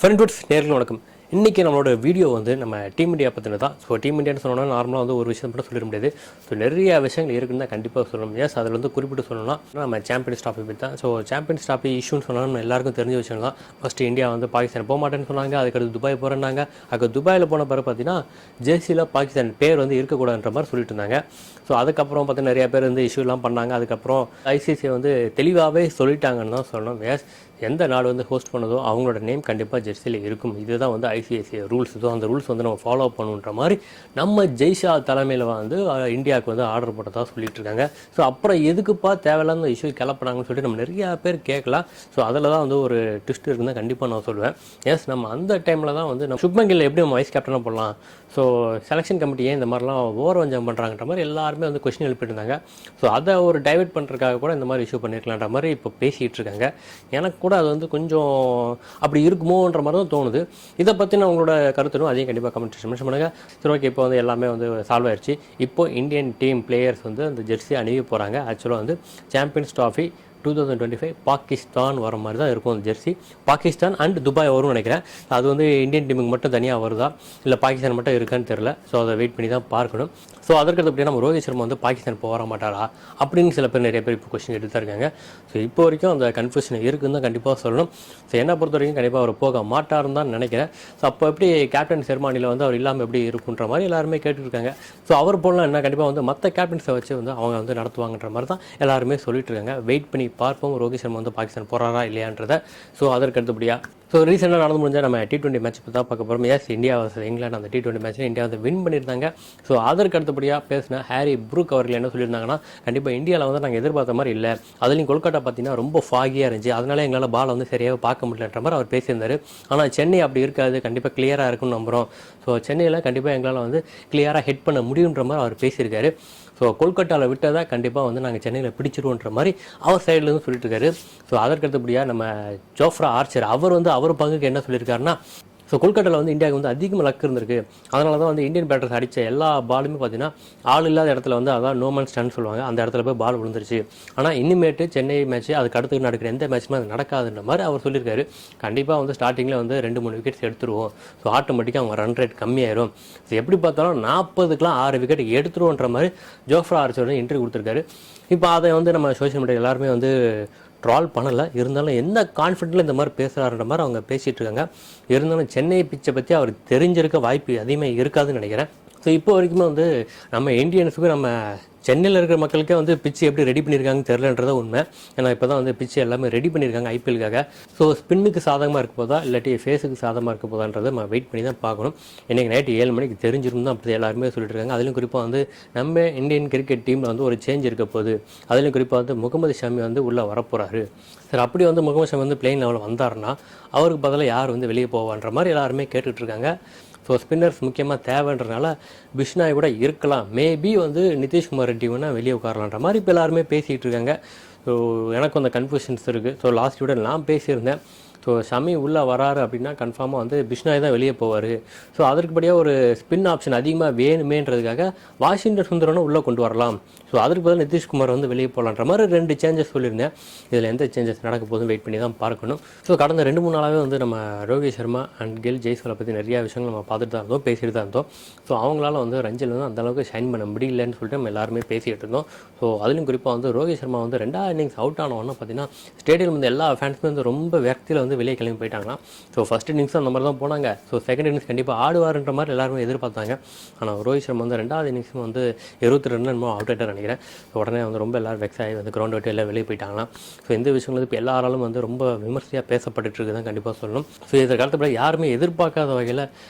Friends நேரில் வணக்கம். இன்றைக்கி நம்மளோட வீடியோ வந்து நம்ம டீம் இண்டியா பற்றின தான். ஸோ டீம் இண்டியான்னு சொன்னோன்னா நார்மலாக வந்து ஒரு விஷயம் மட்டும் சொல்லிட முடியாது. ஸோ நிறைய விஷயங்கள் இருக்குன்னு தான் கண்டிப்பாக சொல்லணும். எஸ், அதில் வந்து குறிப்பிட்டு சொல்லணும்னா நம்ம சாம்பியன்ஸ் ட்ராஃபி பற்றி தான். ஸோ சாம்பியன்ஸ் ட்ராஃபி இஷ்யூன்னு சொன்னால் நம்ம எல்லாருக்கும் தெரிஞ்ச விஷயம் தான். ஃபஸ்ட்டு இந்தியா வந்து பாகிஸ்தான் போக மாட்டேன்னு சொன்னாங்க. அதுக்கடுத்து துபாய் போகிறேன்னாங்க. அதுக்கு துபாயில் போன பிறகு பார்த்தீங்கன்னா ஜெர்சியில் பாகிஸ்தான் பேர் வந்து இருக்கக்கூடாதுன்ற மாதிரி சொல்லிட்டு இருந்தாங்க. ஸோ அதுக்கப்புறம் பார்த்தீங்கன்னா நிறைய பேர் வந்து இஷ்யூலாம் பண்ணாங்க. அதுக்கப்புறம் ஐசிசி வந்து தெளிவாகவே சொல்லிட்டாங்கன்னு தான் சொல்லணும். எஸ், எந்த நாடு வந்து ஹோஸ்ட் பண்ணதோ அவங்களோட நேம் கண்டிப்பாக ஜெர்சியில் இருக்கும். இதுதான் வந்து ஐசிஐசிஐ ரூல்ஸ். ஸோ அந்த ரூல்ஸ் வந்து நம்ம ஃபாலோ பண்ணுன்ற மாதிரி நம்ம ஜெய்ஷா தலைமையில் வந்து இந்தியாவுக்கு வந்து ஆர்டர் போட்டதாக சொல்லிட்டு இருக்காங்க. ஸோ அப்புறம் எதுக்குப்பா தேவையில்லாத இஷ்யூ கிளப்பினாங்கன்னு சொல்லிட்டு நம்ம நிறையா பேர் கேட்கலாம். ஸோ அதில் தான் வந்து ஒரு ட்விஸ்ட் இருக்குன்னு கண்டிப்பாக நான் சொல்லுவேன். எஸ், நம்ம அந்த டைமில் தான் வந்து நம்ம சுப்மன் கில் எப்படி நம்ம வைஸ் கேப்டனாக போடலாம், ஸோ செலெக்ஷன் கமிட்டி ஏன் இந்த மாதிரிலாம் ஓரவஞ்சம் பண்ணுறாங்கன்ற மாதிரி எல்லாருமே வந்து கொஸ்டின் எழுப்பிட்டு இருந்தாங்க. ஸோ அதை ஒரு டைவெர்ட் பண்ணுறதுக்காக கூட இந்த மாதிரி இஷ்யூ பண்ணியிருக்கலான்ற மாதிரி இப்போ பேசிகிட்டு இருக்காங்க. எனக்கு கூட அது வந்து கொஞ்சம் அப்படி இருக்குமோன்ற மாதிரி தான் தோணுது. இதை பற்றின உங்களோட கருத்துடும் அதையும் கண்டிப்பாக கமெண்ட் மென்ஷன் பண்ணுங்கள். சரி, ஓகே, இப்போ வந்து எல்லாமே வந்து சால்வ் ஆயிடுச்சு. இப்போ இந்தியன் டீம் பிளேயர்ஸ் வந்து அந்த ஜெர்சி அணிய போகிறாங்க. ஆக்சுவலாக வந்து சாம்பியன்ஸ் ட்ராஃபி 2025 பாகிஸ்தான் வர மாதிரி தான் இருக்கும் அந்த ஜெர்சி. பாகிஸ்தான் அண்ட் துபாய் வரும்னு நினைக்கிறேன். அது வந்து இந்தியன் டீமுக்கு மட்டும் தனியாக வருதா இல்லை பாகிஸ்தான் மட்டும் இருக்கான்னு தெரில. ஸோ அதை வெயிட் பண்ணி தான் பார்க்கணும். ஸோ அதற்கு அப்படியே நம்ம ரோஹித் சர்மா வந்து பாகிஸ்தான் போக வர மாட்டாரா அப்படின்னு சில பேர் நிறைய பேர் இப்போ கொஸ்டின் எடுத்து தான் இருக்காங்க. ஸோ இப்போ வரைக்கும் அந்த கன்ஃபியூஷன் இருக்குன்னு தான் கண்டிப்பாக சொல்லணும். ஸோ என்னை பொறுத்த வரைக்கும் கண்டிப்பாக அவர் போக மாட்டாருன்னு தான் நினைக்கிறேன். ஸோ அப்போ எப்படி கேப்டன் செர்மானியில் வந்து அவர் இல்லாமல் எப்படி இருக்குன்ற மாதிரி எல்லாருமே கேட்டுருக்காங்க. ஸோ அவர் போடலாம் என்ன கண்டிப்பாக வந்து மற்ற கேப்டன்ஸை வச்சு வந்து அவங்க வந்து நடத்துவாங்கன்ற மாதிரி தான் எல்லாருமே சொல்லிட்டு இருக்காங்க. வெயிட் பண்ணி பார்ப்போம் ரோஹித் சர்மா வந்து பாகிஸ்தான் போகிறாரா இல்லையான்றதை. ஸோ அதற்கு அடுத்தபடியாக ஸோ ரீசெண்டாக நடந்து முடிஞ்சால் நம்ம T20 மேட்ச் தான் பார்க்க போகிறோம். எஸ், இந்தியா வர்சஸ் இங்கிலாந்து அந்த T20 மேட்ச்சில் இந்தியா வந்து வின் பண்ணியிருந்தாங்க. ஸோ அதற்கு அடுத்தபடியாக பேசின ஹாரி ப்ரூக் அவர்கள் என்ன சொல்லியிருந்தாங்கன்னா, கண்டிப்பாக இந்தியாவில் வந்து நாங்கள் எதிர்பார்த்த மாதிரி இல்லை. அதுலேயும் கொல்கட்டா பார்த்தீங்கன்னா ரொம்ப ஃபாகியாக இருந்துச்சு. அதனால எங்களால் பால் வந்து சரியாக பார்க்க முடியலன்ற மாதிரி அவர் பேசியிருந்தார். ஆனால் சென்னை அப்படி இருக்காது, கண்டிப்பாக கிளியராக இருக்குன்னு நம்புகிறோம். ஸோ சென்னையில் கண்டிப்பாக எங்களால் வந்து கிளியராக ஹிட் பண்ண முடியுன்ற மாதிரி அவர் பேசியிருக்காரு. ஸோ கொல்கட்டாவில் விட்டதாக கண்டிப்பாக வந்து நாங்கள் சென்னையில் பிடிச்சிருவோன்ற மாதிரி அவர் சைட்லேருந்து சொல்லிட்டு இருக்காரு. ஸோ அதற்கு அடுத்தபடியாக நம்ம ஜோஃப்ரா ஆர்ச்சர் அவர் வந்து அவர் பங்குக்கு என்ன சொல்லியிருக்காருன்னா, ஸோ கொல்கட்டாவில் வந்து இந்தியாவுக்கு வந்து அதிகமாக லக் இருந்திருக்கு. அதனால தான் வந்து இந்தியன் பேட்டர்ஸ் அடித்த எல்லா பாலுமே பார்த்தீங்கன்னா ஆள் இல்லாத இடத்துல வந்து அதான் நோமன் ஸ்டாண்ட் சொல்லுவாங்க, அந்த இடத்துல போய் பால் விழுந்துருச்சு. ஆனால் இனிமேட்டு சென்னை மேட்ச் அதுக்கு அடுத்து நடக்கிற எந்த மேட்ச்சுமே அது நடக்காதுன்ற மாதிரி அவர் சொல்லியிருக்காரு. கண்டிப்பாக வந்து ஸ்டார்டிங்கில் வந்து 2-3 விக்கெட்ஸ் எடுத்துருவோம். ஸோ ஆட்டோமேட்டிக்காக அவங்க ரன் ரேட் கம்மியாயிரும். ஸோ எப்படி பார்த்தாலும் 40க்குலாம் 6 விக்கெட் எடுத்துருவோன்ற மாதிரி ஜோஃப்ரா ஆர்ச்சர் இன்டர்வியூ கொடுத்துருக்காரு. இப்போ அதை வந்து நம்ம சோஷியல் மீடியா எல்லாருமே வந்து ட்ரால் பண்ணலை. இருந்தாலும் எந்த கான்ஃபிடென்ட்டில் இந்த மாதிரி பேசுகிறாருன்ற மாதிரி அவங்க பேசிகிட்டு இருக்காங்க. இருந்தாலும் சென்னை பிச்சை பற்றி அவருக்கு தெரிஞ்சிருக்க வாய்ப்பு அதிகமாக இருக்காதுன்னு நினைக்கிறேன். ஸோ இப்போ வரைக்குமே வந்து நம்ம இந்தியன்ஸுக்கும் நம்ம சென்னையில் இருக்கிற மக்களுக்கே வந்து பிச்சு எப்படி ரெடி பண்ணியிருக்காங்கன்னு தெரிலன்றதை உண்மை. ஏன்னா இப்போ தான் வந்து பிச்சு எல்லாமே ரெடி பண்ணியிருக்காங்க ஐபிஎல்காக. ஸோ ஸ்பின்னுக்கு சாதகமாக இருக்க போதா இல்லாட்டி ஃபேஸுக்கு சாதகமாக இருக்க போதான்றதை நம்ம வெயிட் பண்ணி தான் பார்க்கணும். இன்றைக்கி நைட்டு 7 மணிக்கு தெரிஞ்சிரும் தான் அப்படி எல்லாருமே சொல்லிட்டு இருக்காங்க. அதிலும் குறிப்பாக வந்து நம்ம இந்தியன் கிரிக்கெட் டீமில் வந்து ஒரு சேஞ்ச் இருக்க போகுது. அதிலும் குறிப்பாக வந்து முகமது ஷமி வந்து உள்ளே வரப்போகிறாரு. சரி, அப்படி வந்து முகமது ஷமி வந்து பிளேன் லெவலில் வந்தாருன்னா அவருக்கு பதிலாக யார் வந்து வெளியே போவான்ற மாதிரி எல்லாருமே கேட்டுட்ருக்காங்க. ஸோ ஸ்பின்னர்ஸ் முக்கியமாக தேவைன்றதுனால பிஷ்னாய் கூட இருக்கலாம். மேபி வந்து நிதிஷ்குமார் ரெட்டி வேணால் வெளியே உட்காரலான்ற மாதிரி இப்போ எல்லாருமே பேசிகிட்டு இருக்காங்க. ஸோ எனக்கும் அந்த கன்ஃபியூஷன்ஸ் இருக்குது. ஸோ லாஸ்ட் வீடியோ நான் பேசியிருந்தேன். ஸோ ஷமி உள்ளே வராரு அப்படின்னா கன்ஃபார்மாக வந்து பிஷ்னாய் தான் வெளியே போவார். ஸோ அதற்குபடியாக ஒரு ஸ்பின் ஆப்ஷன் அதிகமாக வேணுமேன்றதுக்காக வாஷிங்டன் சுந்தரனும் உள்ளே கொண்டு வரலாம். ஸோ அதற்கு பதில் நிதிஷ்குமார் வந்து வெளியே போகலான்ற மாதிரி 2 சேஞ்சஸ் சொல்லியிருந்தேன். இதில் எந்த சேஞ்சஸ் நடக்க போதும் வெயிட் பண்ணி தான் பார்க்கணும். ஸோ கடந்த 2-3 நாளாகவே வந்து நம்ம ரோஹித் சர்மா அண்ட் கில் ஜெய்ஸ்வாலை பற்றி நிறையா விஷயங்கள் நம்ம பார்த்துட்டு தான் இருந்தோம், பேசிட்டு தான் இருந்தோம். ஸோ அவங்களால வந்து ரஞ்சில் வந்து அந்தளவுக்கு ஷைன் பண்ண முடியலன்னு சொல்லிட்டு நம்ம எல்லாருமே பேசிகிட்டு இருந்தோம். ஸோ அதுலேயும் குறிப்பாக வந்து ரோஹித் சர்மா வந்து 2வது இன்னிங்ஸ் அவுட் ஆனவொன்னா பார்த்தீங்கன்னா ஸ்டேடியம் வந்து எல்லா ஃபேன்ஸுமே வந்து ரொம்ப வேகத்தில் வந்து வெளியே கிளம்பி போயிட்டாங்களாம். ஸோ ஃபஸ்ட் இன்னிங்ஸும் அந்த மாதிரி தான் போனாங்க. ஸோ செகண்ட் இன்னிங்ஸ் கண்டிப்பாக ஆடுவார்ன்ற மாதிரி எல்லாருமே எதிர்பார்த்தாங்க. ஆனால் ரோஹித் சர்மா வந்து 2வது இன்னிங்ஸும் வந்து 22 ரன் அவுட் ஆகிட்டார் நினைக்கிறேன். ஸோ உடனே வந்து ரொம்ப எல்லோரும் வெக்ஸ் ஆகி வந்து கிரவுண்ட் விட்டு எல்லாம் வெளியே போயிட்டாங்களாம். ஸோ இந்த விஷயங்கள் இப்போ எல்லாராலும் வந்து ரொம்ப விமர்சையாக பேசப்பட்டு இருக்குது தான் கண்டிப்பாக சொல்லணும். ஸோ இதை காலத்தில் யாருமே எதிர்பார்க்காத வகையில்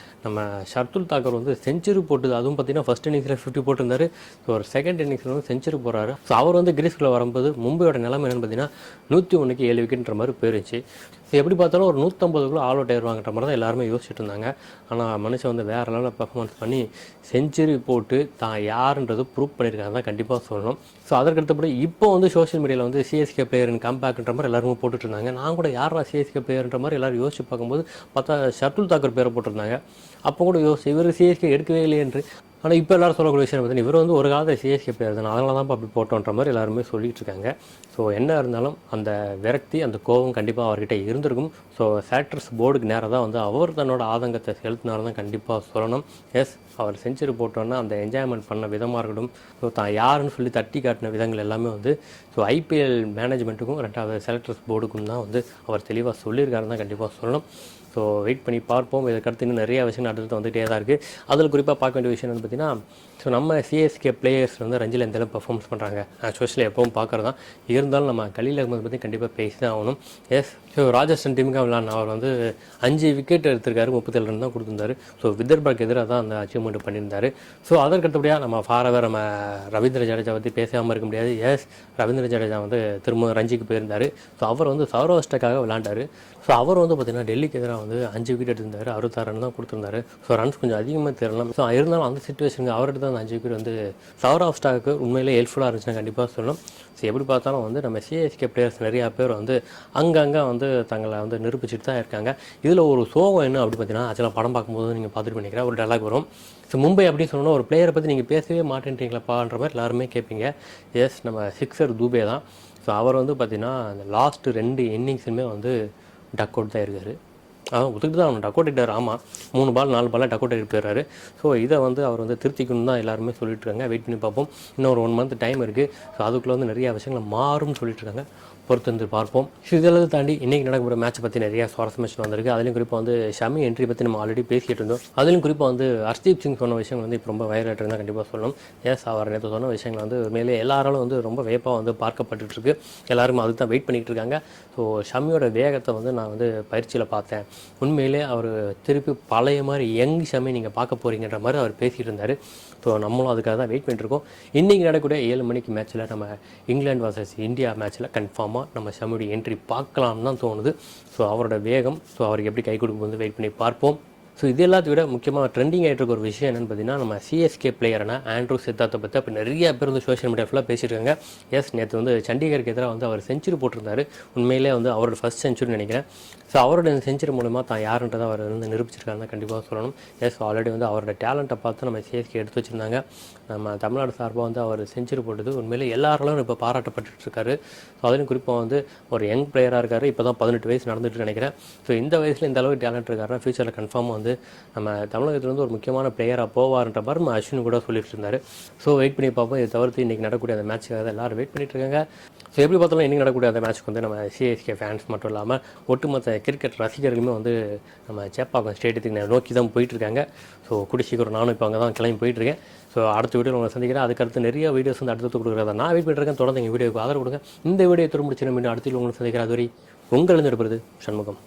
நம்ம ஷர்துல் தாக்கூர் வந்து செஞ்சுரி போட்டுது. அதுவும் பார்த்தீங்கன்னா ஃபஸ்ட் இன்னிங்ஸில் 50 போட்டிருந்தாரு. ஸோ ஒரு செகண்ட் இன்னிங்ஸில் வந்து செஞ்சுரி போகிறாரு. ஸோ அவர் வந்து கிரீஸ்குள்ளே வரும்போது மும்பையோட நிலைமை என்னென்னு பார்த்தீங்கன்னா 101க்கு 7 விக்கெட்ன்ற மாதிரி போயிருச்சு. ஸோ எப்படி பார்த்தாலும் ஒரு 150க்குள்ள ஆல் அவுட் ஆயிடுவாங்கன்ற மாதிரி தான் எல்லாருமே யோசிச்சுட்டு இருந்தாங்க. ஆனால் மனுஷன் வந்து வேறு லெவலில் பெர்ஃபார்மன்ஸ் பண்ணி செஞ்சுரி போட்டு தான் யாருன்றது ப்ரூவ் பண்ணியிருக்காங்க தான் கண்டிப்பாக சொல்லணும். ஸோ அதற்கடுத்தபடி இப்போ வந்து சோஷியல் மீடியாவில் வந்து சிஎஸ்கே பிளேயர் கம்பேக்ன்ற மாதிரி எல்லாருமே போட்டுட்டு இருந்தாங்க. நான் கூட யாரா சிஎஸ்கே பிளேயர்ன்ற மாதிரி எல்லோரும் யோசிச்சு பார்க்கும்போது பார்த்தா ஷர்துல் தாக்கூர் பேரை போட்டிருந்தாங்க. அப்போ கூட யோசிச்சு இவர் சிஎஸ்கே எடுக்கவே இல்லையென்று ஆனால் இப்போ எல்லாரும் சொல்லக்கூடிய விஷயம் பார்த்தீங்கன்னா இவர் வந்து ஒரு காலத்தில் சிஎஸ்கே பிளேயர் தான், அதனால தான் அப்படி போட்டோன்ற மாதிரி எல்லாருமே சொல்லிட்டு இருக்காங்க. ஸோ என்ன இருந்தாலும் அந்த விரக்தி அந்த கோபம் கண்டிப்பாக அவர்கிட்ட இருந்திருக்கும். ஸோ செலக்டர்ஸ் போர்டுக்கு நேராக தான் வந்து அவர் தன்னோட ஆதங்கத்தை செலுத்தினார் தான் கண்டிப்பாக சொல்லணும். எஸ், அவர் செஞ்சுரி போட்டோன்னா அந்த என்ஜாய்மெண்ட் பண்ண விதமாக இருக்கட்டும், ஸோ தான் யாருன்னு சொல்லி தட்டி காட்டின விதங்கள் எல்லாமே வந்து ஸோ ஐபிஎல் மேனேஜ்மெண்ட்டுக்கும் ரெண்டாவது செலக்டர்ஸ் போர்டுக்கும் தான் வந்து அவர் தெளிவாக சொல்லியிருக்காருன்னு தான் கண்டிப்பாக சொல்லணும். ஸோ வெயிட் பண்ணி பார்ப்போம். இதுக்கடுத்து இன்னும் நிறைய விஷயங்கள் அடுத்து வந்துகிட்டே தான் இருக்குது. அதில் குறிப்பாக பார்க்க வேண்டிய விஷயம் வந்து பார்த்திங்கன்னா, ஸோ நம்ம சிஎஸ்கே பிளேயர்ஸ் வந்து ரஞ்சில் எந்த அளவுக்கு பர்ஃபார்மன்ஸ் பண்ணுறாங்க சோஷியல் எப்பவும் பார்க்குறது தான். இருந்தாலும் நம்ம கலீல் அகமது பற்றி கண்டிப்பாக பேசி தான் ஆகணும். எஸ், ஸோ ராஜஸ்தான் டீமுக்காக விளாட்ன அவர் வந்து 5 விக்கெட் எடுத்திருக்காரு, 37 ரன் தான் கொடுத்துருந்தாரு. ஸோ விதர்பாக்கு எதிராக தான் அந்த அச்சீவ்மெண்ட் பண்ணியிருந்தார். ஸோ அதற்கடுத்தபடியாக நம்ம ஃபாரவர் நம்ம ரவீந்திர ஜடேஜா பற்றி பேசாமல் இருக்க முடியாது. எஸ், ரவீந்திர ஜடேஜா வந்து திரும்ப ரஞ்சிக்கு போயிருந்தார். ஸோ அவர் வந்து சௌராஷ்டிராக்காக விளாண்டார். ஸோ அவர் வந்து பார்த்திங்கன்னா டெல்லிக்கு எதிராக வந்து 5 விக்கெட் எடுத்திருந்தார், 66 ரன் தான் கொடுத்துருந்தாரு. ஸோ ரன்ஸ் கொஞ்சம் அதிகமாக தெரியலாம். ஸோ இருந்தாலும் அந்த சுச்சுவேஷனுக்கு அவர்கிட்ட தான் அந்த 5 விக்கெட் வந்து சௌராஷ்டிராவுக்கு உண்மையிலே ஹெல்ப்ஃபுல்லாக இருந்துச்சுன்னா கண்டிப்பாக சொல்லணும். ஸோ எப்படி பார்த்தாலும் வந்து நம்ம சிஎஸ்கே பிளேயர்ஸ் நிறையா பேர் வந்து அங்கங்கே வந்து தங்களை வந்து நிரூபிச்சுட்டு தான் இருக்காங்க. இதில் ஒரு சோகம் என்ன அப்படி பார்த்தீங்கன்னா, ஆக்சுவலாக படம் பார்க்கும்போது நீங்கள் பார்த்துட்டு பண்ணிக்கிறேன் ஒரு டயலாக் வரும். ஸோ மும்பை அப்படின்னு சொன்னோன்னா ஒரு பிளேயரை பற்றி நீங்கள் பேசவே மாட்டேன்றீங்களாப்பான்ற மாதிரி எல்லாருமே கேட்பீங்க. எஸ், நம்ம சிக்ஸர் தூபே தான். ஸோ அவர் வந்து பார்த்திங்கன்னா அந்த லாஸ்ட்டு 2 இன்னிங்ஸுமே வந்து டக் அவுட் தான் இருக்கார். ஒத்துக்கிட்டு தான் அவன் டக் அவுட் ஆகிட்டார். ஆமாம், 3 பால் 4 பாலில் டக் அவுட் ஆகிட்டு போயிடுறாரு. ஸோ இதை வந்து அவர் வந்து திருத்திக்கணும் தான் எல்லாருமே சொல்லிட்டு இருக்காங்க. வெயிட் பண்ணி பார்ப்போம். இன்னும் ஒரு 1 மந்த் டைம் இருக்குது. ஸோ அதுக்குள்ளே வந்து நிறையா விஷயங்கள் மாறும்னு சொல்லிட்டு இருக்காங்க. பொறுத்து வந்து பார்ப்போம். ஸோ இதெல்லாம் தாண்டி இன்றைக்கி நடக்கிற மேட்சை பற்றி நிறையா சுவாரஸ்யமாக வந்திருக்கு. அதுலேயும் குறிப்பாக வந்து ஷமி என்ட்ரி பற்றி நம்ம ஆல்ரெடி பேசிகிட்டு இருந்தோம். அதுலேயும் குறிப்பாக வந்து ஹர்ஷ்தீப் சிங் சொன்ன விஷயங்கள் வந்து இப்போ ரொம்ப வைரல் தான் கண்டிப்பாக சொல்லணும். எஸ், அவர் நேற்று சொன்ன விஷயங்கள் வந்து உண்மையிலே எல்லாராலும் வந்து ரொம்ப வேப்பாக வந்து பார்க்கப்பட்டுருக்கு. எல்லாருமே அதுக்கு தான் வெயிட் பண்ணிகிட்டு இருக்காங்க. ஸோ ஷமியோட வேகத்தை வந்து நான் வந்து பயிற்சியில் பார்த்தேன். உண்மையிலே அவர் திருப்பி பழைய மாதிரி யங் ஷமி நீங்கள் பார்க்க போகிறீங்கன்ற மாதிரி அவர் பேசிகிட்டு இருந்தார். ஸோ நம்மளும் அதுக்காக தான் வெயிட் பண்ணிட்டுருக்கோம். இன்றைக்கி நடக்கக்கூடிய 7 மணிக்கு மேட்ச்சில் நம்ம இங்கிலாந்து வர்சஸ் இந்தியா மேட்ச்சில் கன்ஃபார்மாக நம்ம ஷமியோட என்ட்ரி பார்க்கலாம்னு தான் தோணுது. ஸோ அவரோட வேகம், ஸோ அவருக்கு எப்படி கை கொடுக்கும் வந்து வெயிட் பண்ணி பார்ப்போம். ஸோ இது எல்லாத்தையும் விட முக்கியமாக ட்ரெண்டிங் ஆகிட்டு இருக்க ஒரு விஷயம் என்னென்னு பார்த்தீங்கன்னா, நம்ம சிஎஸ்கே பிளேயரான ஆண்ட்ரூ சித்தார்த்தை பற்றி அப்போ நிறைய பேர் வந்து சோஷியல் மீடியா ஃபுல்லாக பேசிட்டு இருக்காங்க. எஸ், நேற்று வந்து சண்டிகருக்கு எதிராக வந்து அவர் செஞ்சுரி போட்டிருந்தார். உண்மையிலே வந்து அவரோட ஃபஸ்ட் செஞ்சுரின்னு நினைக்கிறேன். ஸோ அவரோட இந்த செஞ்சுரி மூலமாக தான் யாருன்றதை அவர் வந்து நிரூபிச்சிருக்காருன்னு கண்டிப்பாக சொல்லணும். எஸ், ஆல்ரெடி வந்து அவரோட டேலண்ட்டை பார்த்து நம்ம சிஎஸ்கே எடுத்து வச்சுருந்தாங்க. நம்ம தமிழ்நாடு சார்பாக வந்து அவர் செஞ்சுரி போட்டது உண்மையிலே எல்லாராலும் இப்போ பாராட்டப்பட்டு இருக்காரு. ஸோ அதுலேயும் குறிப்பாக வந்து ஒரு யங் பிளேயராக இருக்கார். இப்போ தான் 18 வயசு நடந்துட்டு நினைக்கிறேன். ஸோ இந்த வயசில் இந்த அளவுக்கு டேலண்ட் இருக்காருன்னா ஃபியூச்சரில் கன்ஃபார்மாக வந்து நம்ம தமிழகத்துலேருந்து ஒரு முக்கியமான பிளேயராக போவார்ன்ற மாதிரி நம்ம அஸ்வின் கூட சொல்லிட்டு இருந்தார். ஸோ வெயிட் பண்ணி பார்ப்போம். இதை தவிர்த்து இன்றைக்கி நடக்கக்கூடிய அந்த மேட்ச்சுக்காக எல்லோரும் வெயிட் பண்ணிட்டு இருக்காங்க. ஸோ எப்படி பார்த்தாலும் இன்றைக்கி நடக்கக்கூடிய அந்த மேட்ச்சுக்கு வந்து நம்ம சிஎஸ்கே ஃபேன்ஸ் மட்டும் இல்லாமல் ஒட்டுமொத்த கிரிக்கெட் ரசிகர்களுமே வந்து நம்ம சேப்பாக்கம் ஸ்டேடியத்துக்கு நோக்கி தான் போயிட்டுருக்காங்க. ஸோ கூடிய சீக்கிரம் நானும் இப்போ அங்கே தான் கிளம்பி போயிட்டுருக்கேன். ஸோ அடுத்த வீடியோ உங்களை சந்திக்கிறேன். அதுக்கடுத்து நிறைய வீடியோஸ் வந்து அடுத்து கொடுக்குறதா நான் வெயிட் பண்ணிருக்கேன். தொடர்ந்து எங்கள் வீடியோக்கு ஆதரவு கொடுங்க. இந்த வீடியோ திரும்ப முடிச்சு மீண்டும் அடுத்த உங்களுக்கு சந்திக்கிறேன். அதுவரை உங்களிருந்து எடுப்பது சண்முகம்.